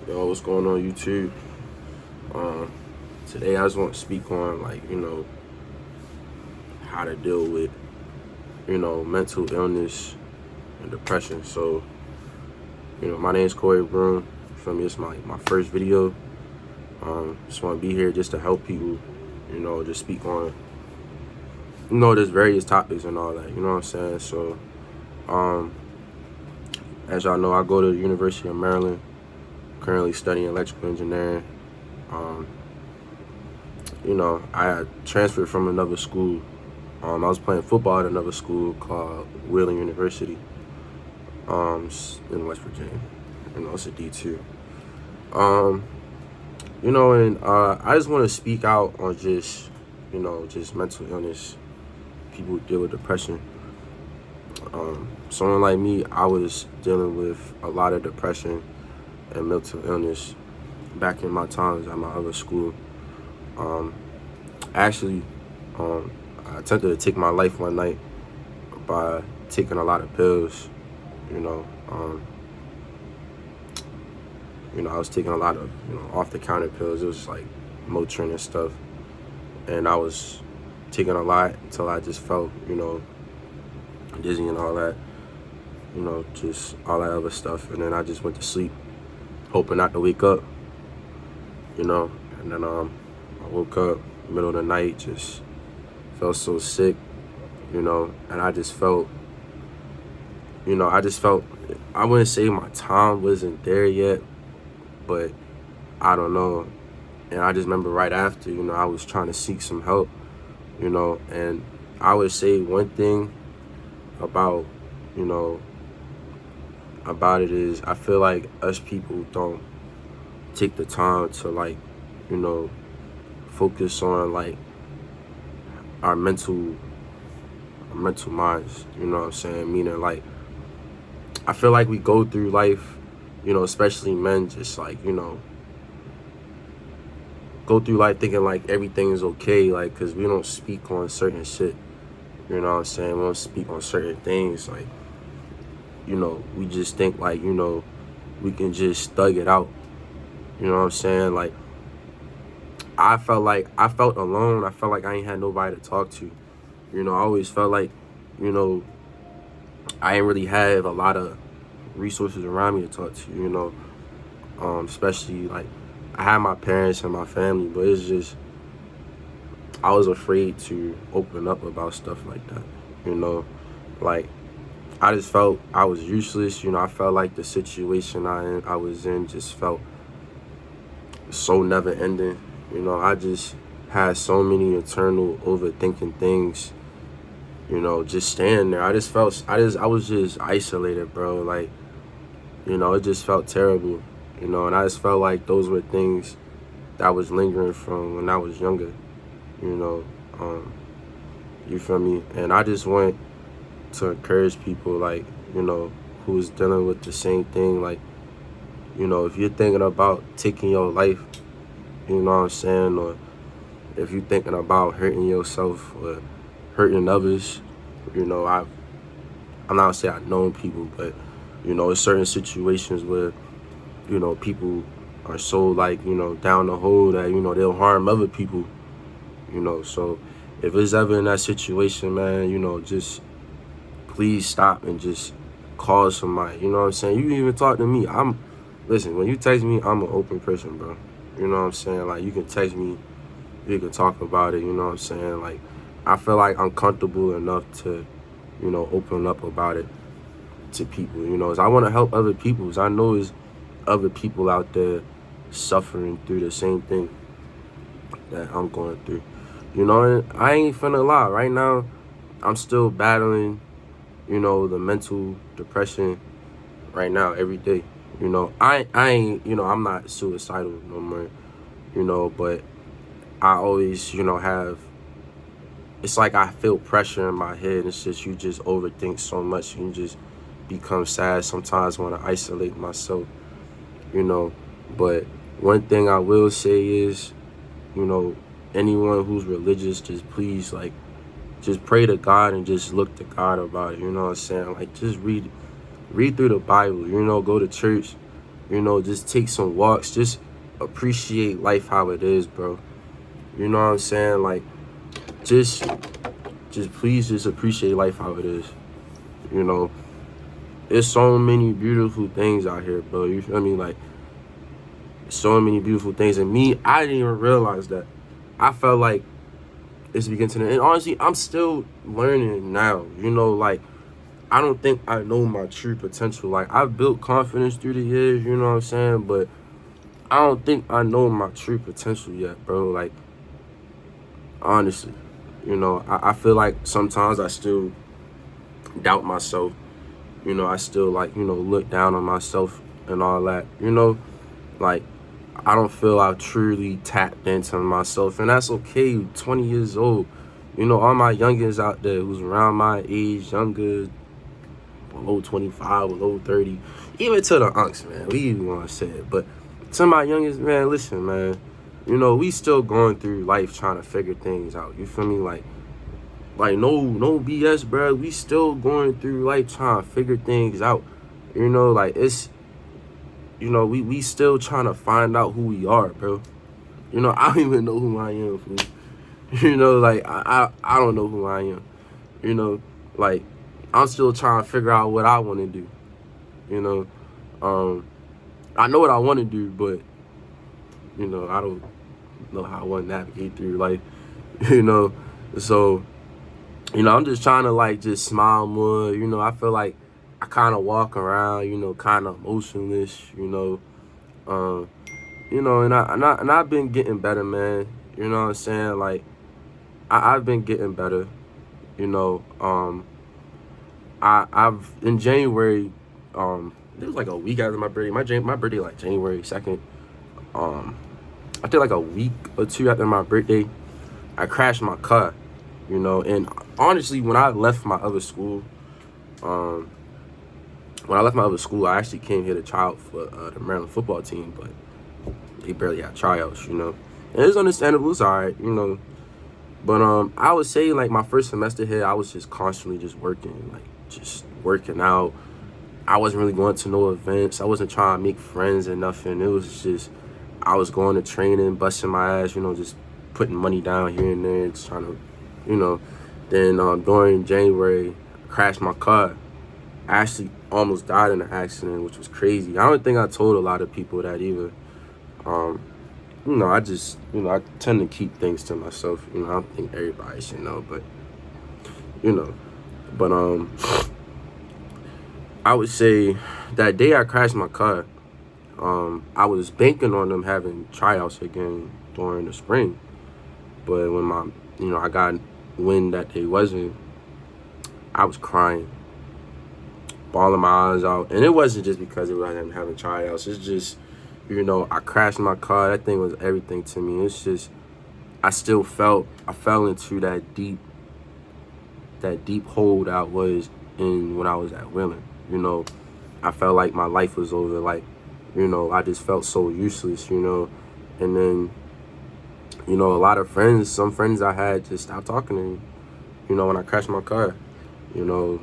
Yo, what's going on YouTube? Um, Today I just want to speak on how to deal with mental illness and depression. So my name is Corey Broom. For me, it's my first video. Just want to be here just to help people. Just speak on there's various topics and all that. You know what I'm saying? So um, as y'all know, I go to the University of Maryland. Currently studying electrical engineering. Um, I had transferred from another school. I was playing football at another school called Wheeling University, in West Virginia. It's a D2. Um, and I just want to speak out on just mental illness. People deal with depression. Someone like me, I was dealing with a lot of depression and mental illness back in my times at my other school. Um, Actually, I attempted to take my life one night by taking a lot of pills. You know, um, I was taking a lot of off-the-counter pills. It was like Motrin and stuff, and I was taking a lot until I just felt dizzy and all that. Just all that other stuff, and then I just went to sleep, hoping not to wake up. And then I woke up middle of the night, just felt so sick, and I just felt, I wouldn't say my time wasn't there yet, but I don't know. And I just remember right after, I was trying to seek some help, and I would say one thing about, about it is I feel like us people don't take the time to focus on our mental minds, you know what I'm saying? Meaning I feel like we go through life, especially men, just go through life thinking everything is okay, because we don't speak on certain shit, you know what I'm saying? We don't speak on certain things, we just think we can just thug it out, you know what I'm saying? I felt alone. I felt like I ain't had nobody to talk to. I always felt like, I ain't really have a lot of resources around me to talk to, especially I had my parents and my family, but it's just, I was afraid to open up about stuff like that, I just felt I was useless, I felt like the situation I was in just felt so never ending. I just had so many eternal overthinking things, just standing there. I was just isolated, bro. It just felt terrible, and I just felt like those were things that was lingering from when I was younger, you know, you feel me? And I just want to encourage people, who's dealing with the same thing, if you're thinking about taking your life, you know what I'm saying, or if you're thinking about hurting yourself or hurting others, I'm not gonna say I've known people, but in certain situations where people are so down the hole that they'll harm other people, so if it's ever in that situation, man, just please stop and just call somebody. You know what I'm saying? You can even talk to me. Listen, when you text me, I'm an open person, bro. You know what I'm saying? You can text me, we can talk about it, you know what I'm saying? I feel like I'm comfortable enough to, open up about it to people, 'cause I want to help other people. 'Cause I know there's other people out there suffering through the same thing that I'm going through. And I ain't finna lie. Right now, I'm still battling, the mental depression right now every day. I ain't, I'm not suicidal no more, but I always, have, it's like I feel pressure in my head. It's just, you just overthink so much. You just become sad. Sometimes want to isolate myself, but one thing I will say is, anyone who's religious, just please, just pray to God and just look to God about it. You know what I'm saying? Just read through the Bible, go to church, You know, just take some walks. Just appreciate life how it is, bro. You know what I'm saying? Like, just please just appreciate life how it is. You know, there's so many beautiful things out here, bro. You feel me? Like, so many beautiful things. And me, I didn't even realize that. I felt like it's beginning to, and honestly, I'm still learning now. You know, like, I don't think I know my true potential. Like, I've built confidence through the years, you know what I'm saying? But I don't think I know my true potential yet, bro. Like, honestly, you know, I feel like sometimes I still doubt myself. You know, I still, like, you know, look down on myself and all that. You know, like, I don't feel I've truly tapped into myself. And that's okay, 20 years old. You know, all my youngins out there who's around my age, younger, below 25, below 30, even to the unks, man. We even want to say it. But to my youngest, man, listen, man. You know, we still going through life trying to figure things out. You feel me? Like no BS, bro. We still going through life trying to figure things out. You know, like it's, you know, we still trying to find out who we are, bro. You know, I don't even know who I am, fool. You know, like I don't know who I am. You know, like I'm still trying to figure out what I want to do. You know, I know what I want to do, but you know, I don't know how I want to navigate through life. You know, so you know, I'm just trying to like just smile more. You know, I feel like I kind of walk around, you know, kind of emotionless. Um, you know, and I've been getting better, man. You know what I'm saying? Like I've been getting better. You know, I've in January, it was like a week after my birthday. My birthday like January 2nd. I think like a week or two after my birthday, I crashed my car. You know, and honestly, when I left my other school, um, I actually came here to try out for the Maryland football team, but they barely had tryouts. You know, and it's understandable. It's alright. You know, but I would say like my first semester here, I was just constantly just working, like just working out. I wasn't really going to no events. I wasn't trying to make friends or nothing. It was just I was going to training, busting my ass, you know, just putting money down here and there, just trying to, you know. Then during January, I crashed my car. I actually almost died in an accident, which was crazy. I don't think I told a lot of people that either. Um, you know, I just, you know, I tend to keep things to myself. You know, I don't think everybody should know, but, you know. But I would say that day I crashed my car, I was banking on them having tryouts again during the spring. But when you know, I got wind that they wasn't, I was crying, bawling my eyes out. And it wasn't just because it was them having tryouts. It's just, you know, I crashed my car. That thing was everything to me. It's just, I fell into that deep hole that I was in when I was at Wheeling. You know, I felt like my life was over. Like, you know, I just felt so useless, you know. And then, you know, a lot of friends, some friends I had just stopped talking to me, you know, when I crashed my car. You know,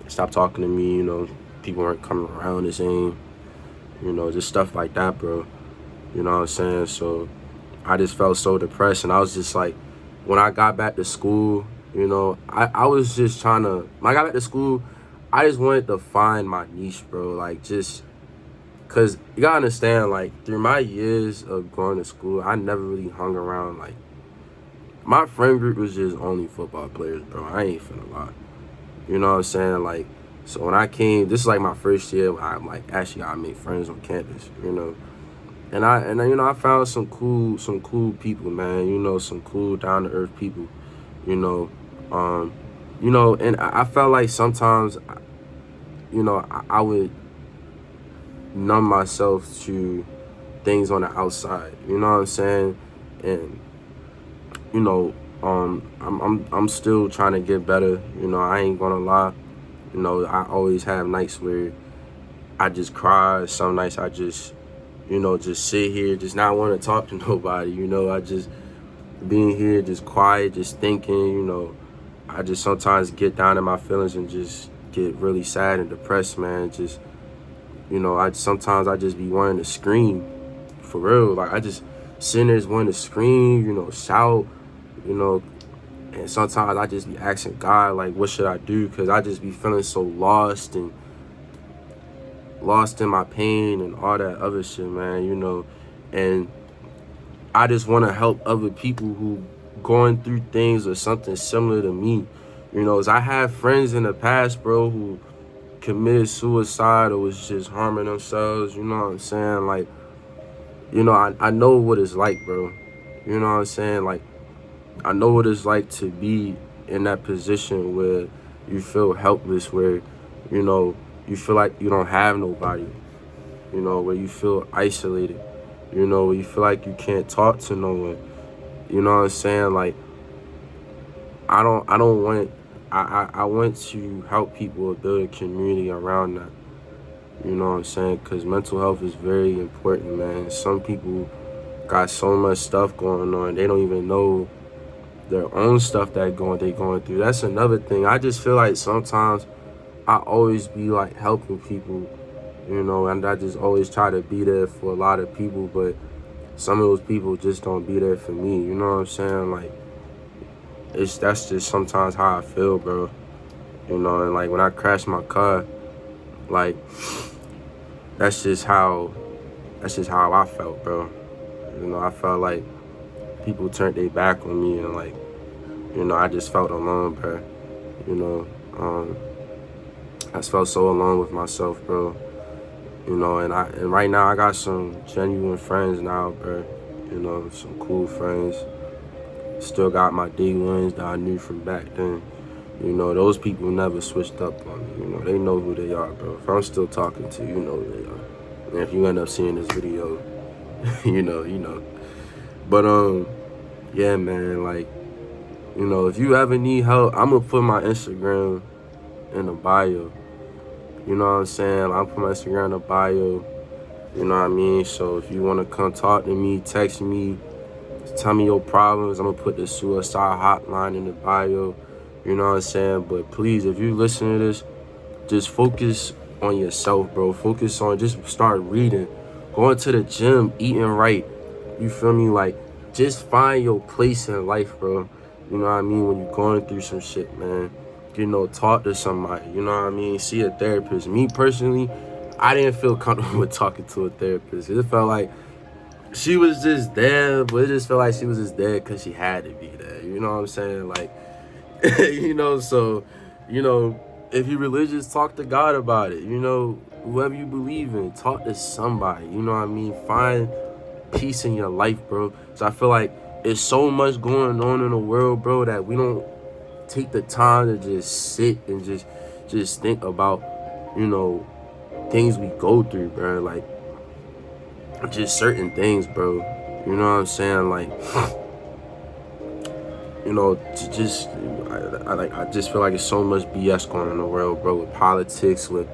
stopped talking to me, you know, people weren't coming around the same, you know, just stuff like that, bro. You know what I'm saying? So I just felt so depressed, and I was just like, when I got back to school, you know, I was just trying to, when I got back to school, I just wanted to find my niche, bro. Like, just, because you gotta understand, like, through my years of going to school, I never really hung around, like, my friend group was just only football players, bro. I ain't finna lie. You know what I'm saying? Like, so when I came, this is like my first year when I'm like, actually, I made friends on campus, you know. And you know, I found some cool people, man. You know, some cool down to earth people. You know, you know, and I felt like sometimes, you know, I would numb myself to things on the outside. You know what I'm saying? And you know, I'm still trying to get better. You know, I ain't gonna lie. You know, I always have nights where I just cry. Some nights I just, you know, just sit here, just not want to talk to nobody. You know, I just being here, just quiet, just thinking. You know, I just sometimes get down in my feelings and just get really sad and depressed, man. Just You know, sometimes I just be wanting to scream, for real. Like, I just sitting there wanting to scream, you know, shout, you know. And sometimes I just be asking God, like, what should I do? Because I just be feeling so lost in my pain and all that other shit, man, you know. And I just want to help other people who going through things or something similar to me. You know, as I have friends in the past, bro, who committed suicide or was just harming themselves, you know what I'm saying? Like, you know, I know what it's like, bro. You know what I'm saying? Like, I know what it's like to be in that position where you feel helpless, where, you know, you feel like you don't have nobody, you know, where you feel isolated, you know, where you feel like you can't talk to no one. You know what I'm saying? Like, I want to help people build a community around that. You know what I'm saying? Because mental health is very important, man. Some people got so much stuff going on, they don't even know their own stuff they going through. That's another thing. I just feel like sometimes I always be like helping people, you know, and I just always try to be there for a lot of people, but some of those people just don't be there for me. You know what I'm saying? Like, that's just sometimes how I feel, bro. You know, and like when I crashed my car, like that's just how I felt, bro. You know, I felt like people turned their back on me, and like, you know, I just felt alone, bro. You know, I just felt so alone with myself, bro. You know, and right now I got some genuine friends now, bro. You know, some cool friends. Still got my day ones that I knew from back then. You know, those people never switched up on me. You know, they know who they are, bro. If I'm still talking to you, you know who they are. And if you end up seeing this video, you know. But yeah, man, like, you know, if you ever need help, I'm gonna put my Instagram in the bio. You know what I'm saying? I'll put my Instagram in the bio. You know what I mean? So if you wanna come talk to me, text me, tell me your problems. I'm gonna put the suicide hotline in the bio. You know what I'm saying? But please, if you listen to this, just focus on yourself, bro. Focus on, just start reading, going to the gym, eating right. You feel me? Like, just find your place in life, bro. You know what I mean? When you're going through some shit, man. You know, talk to somebody. You know what I mean? See a therapist. Me personally, I didn't feel comfortable with talking to a therapist. It felt like she was just there, but it just felt like she was just there because she had to be there. You know what I'm saying? Like, you know, so, you know, if you're religious, talk to God about it. You know, whoever you believe in, talk to somebody. You know what I mean? Find peace in your life, bro. So I feel like there's so much going on in the world, bro, that we don't take the time to just sit and just think about, you know, things we go through, bro. Like, just certain things, bro. You know what I'm saying? Like, you know, I just feel like there's so much BS going on in the world, bro, with politics, with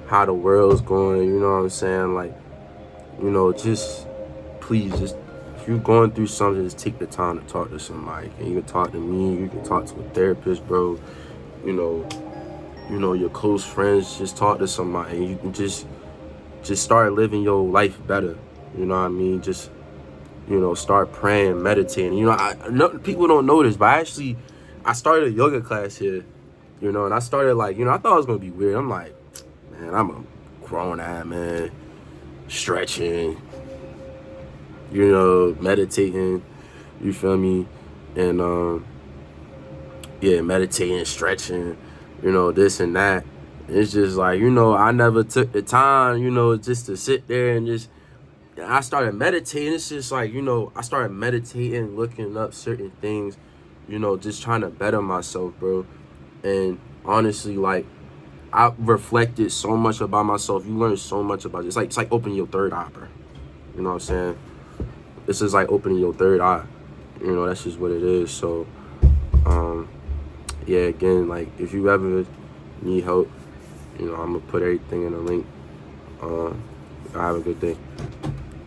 how the world's going. You know what I'm saying? Like, you know, just please, just if you're going through something, just take the time to talk to somebody. And you can talk to me, you can talk to a therapist, bro. You know, your close friends, just talk to somebody. And you can just start living your life better. You know what I mean? Just, you know, start praying, meditating. You know, I know people don't know this, but I started a yoga class here, you know, and I started, like, you know, I thought it was gonna be weird. I'm like, man, I'm a grown ass man, stretching, you know, meditating, you feel me? And yeah, meditating, stretching, you know, this and that. It's just like, you know, I never took the time, you know, just to sit there and just, I started meditating. It's just like, you know, I started meditating, looking up certain things, you know, just trying to better myself, bro. And honestly, like, I reflected so much about myself. You learn so much about it. It's like opening your third eye, bro. You know what I'm saying? This is like opening your third eye. You know, that's just what it is. So, yeah, again, like, if you ever need help, you know, I'm gonna put everything in a link. Have a good day.